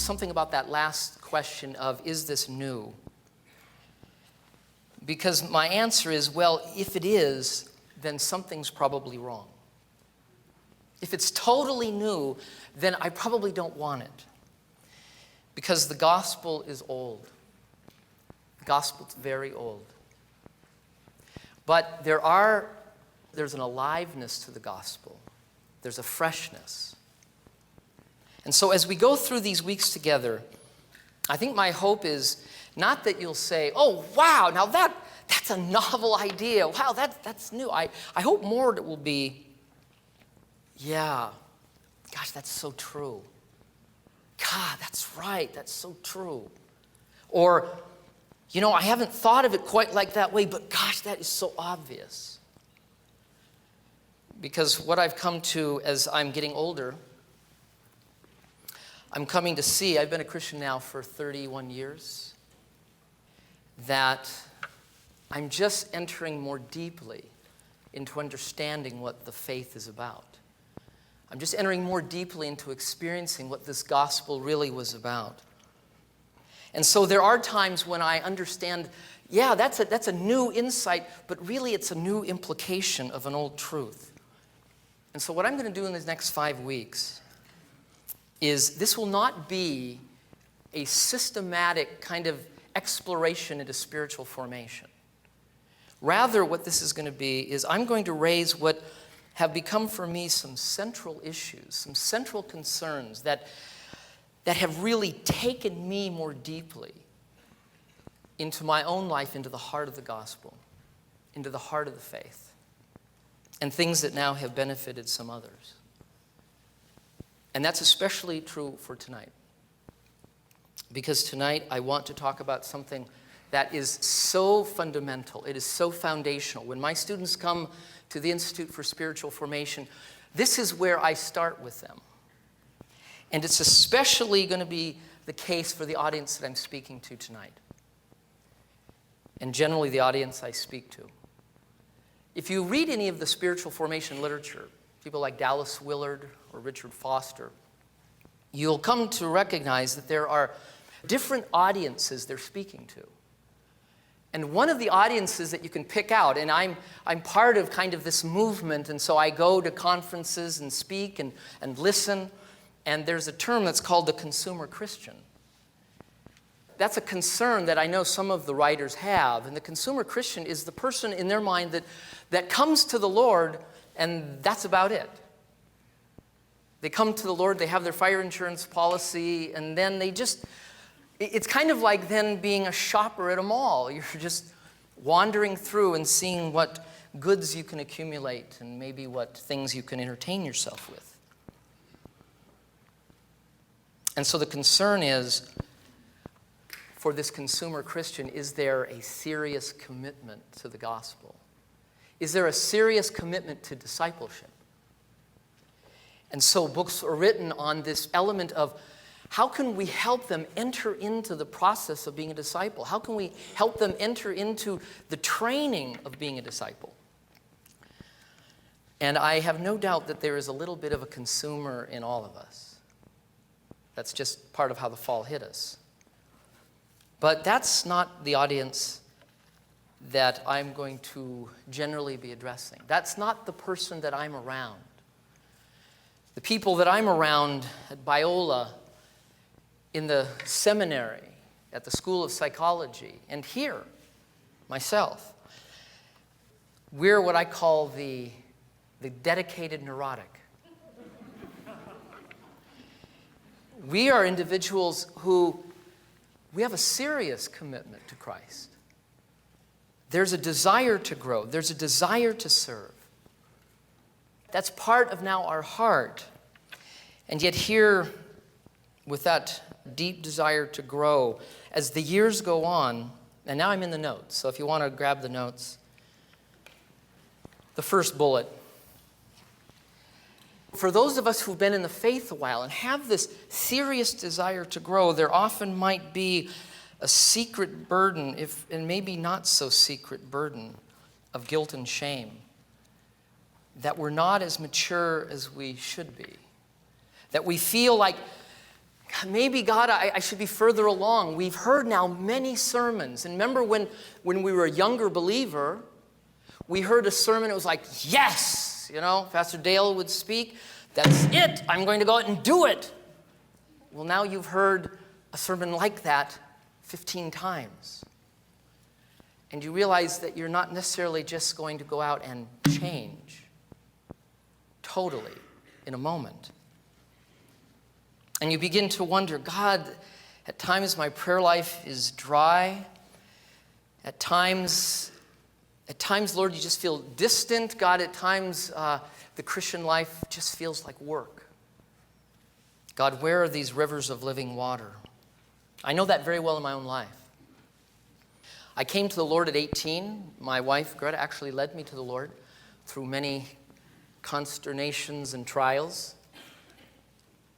something about that last question of, is this new? Because my answer is, well, if it is, then something's probably wrong. If it's totally new, then I probably don't want it. Because the gospel is old. The gospel's very old. But there's an aliveness to the gospel. There's a freshness. And so as we go through these weeks together, I think my hope is not that you'll say, oh, wow, now that's a novel idea. Wow, that's new. I hope more it will be, yeah, gosh, that's so true. God, that's right, that's so true. Or, I haven't thought of it quite like that way, but gosh, that is so obvious. Because what I've come to as I'm getting older, I'm coming to see, I've been a Christian now for 31 years, that I'm just entering more deeply into understanding what the faith is about. I'm just entering more deeply into experiencing what this gospel really was about. And so there are times when I understand, yeah, that's a new insight, but really it's a new implication of an old truth. And so what I'm going to do in these next 5 weeks is this will not be a systematic kind of exploration into spiritual formation. Rather, what this is going to be is I'm going to raise what have become for me some central issues, some central concerns that have really taken me more deeply into my own life, into the heart of the gospel, into the heart of the faith, and things that now have benefited some others. And that's especially true for tonight. Because tonight I want to talk about something that is so fundamental. It is so foundational. When my students come to the Institute for Spiritual Formation, this is where I start with them. And it's especially going to be the case for the audience that I'm speaking to tonight. And generally the audience I speak to. If you read any of the spiritual formation literature, people like Dallas Willard or Richard Foster, you'll come to recognize that there are different audiences they're speaking to. And one of the audiences that you can pick out, and I'm part of kind of this movement, and so I go to conferences and speak and listen, and there's a term that's called the consumer Christian. That's a concern that I know some of the writers have, and the consumer Christian is the person in their mind that comes to the Lord, and that's about it. They come to the Lord, they have their fire insurance policy, and then it's kind of like then being a shopper at a mall. You're just wandering through and seeing what goods you can accumulate and maybe what things you can entertain yourself with. And so the concern is, for this consumer Christian, is there a serious commitment to the gospel? Is there a serious commitment to discipleship? And so books are written on this element of how can we help them enter into the process of being a disciple? How can we help them enter into the training of being a disciple? And I have no doubt that there is a little bit of a consumer in all of us. That's just part of how the fall hit us. But that's not the audience that I'm going to generally be addressing. That's not the person that I'm around. The people that I'm around at Biola, in the seminary, at the School of Psychology, and here, myself, we're what I call the dedicated neurotic. We are individuals who, we have a serious commitment to Christ. There's a desire to grow. There's a desire to serve. That's part of now our heart. And yet here, with that deep desire to grow, as the years go on, and now I'm in the notes, so if you want to grab the notes, the first bullet. For those of us who've been in the faith a while and have this serious desire to grow, there often might be a secret burden, and maybe not so secret burden, of guilt and shame, that we're not as mature as we should be. That we feel like, maybe God, I should be further along. We've heard now many sermons. And remember when we were a younger believer, we heard a sermon, it was like, yes! You know, Pastor Dale would speak. That's it. I'm going to go out and do it. Well, now you've heard a sermon like that 15 times. And you realize that you're not necessarily just going to go out and change totally in a moment. And you begin to wonder, God, at times my prayer life is dry. At times, Lord, you just feel distant. God, at times the Christian life just feels like work. God, where are these rivers of living water? I know that very well in my own life. I came to the Lord at 18. My wife, Greta, actually led me to the Lord through many consternations and trials.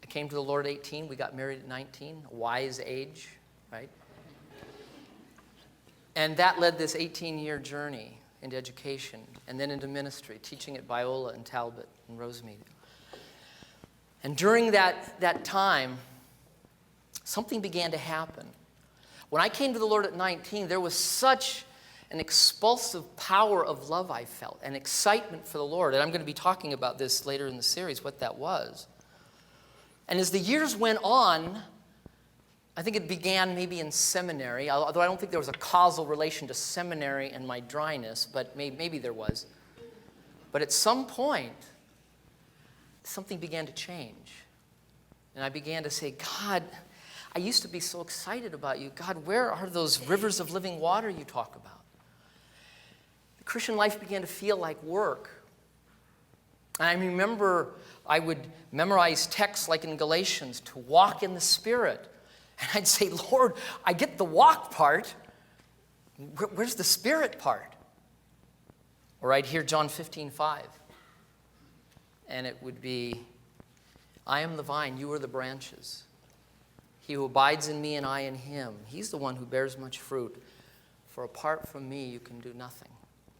I came to the Lord at 18. We got married at 19, a wise age, right? And that led this 18-year journey into education and then into ministry, teaching at Biola and Talbot and Rosemead. And during that time, something began to happen. When I came to the Lord at 19, there was such an expulsive power of love I felt, an excitement for the Lord. And I'm going to be talking about this later in the series, what that was. And as the years went on, I think it began maybe in seminary, although I don't think there was a causal relation to seminary and my dryness, but maybe there was. But at some point, something began to change. And I began to say, God, I used to be so excited about you. God, where are those rivers of living water you talk about? The Christian life began to feel like work. And I remember I would memorize texts like in Galatians to walk in the Spirit. And I'd say, Lord, I get the walk part. Where's the Spirit part? Or I'd hear John 15:5. And it would be, I am the vine, you are the branches. He who abides in me and I in him, he's the one who bears much fruit. For apart from me, you can do nothing.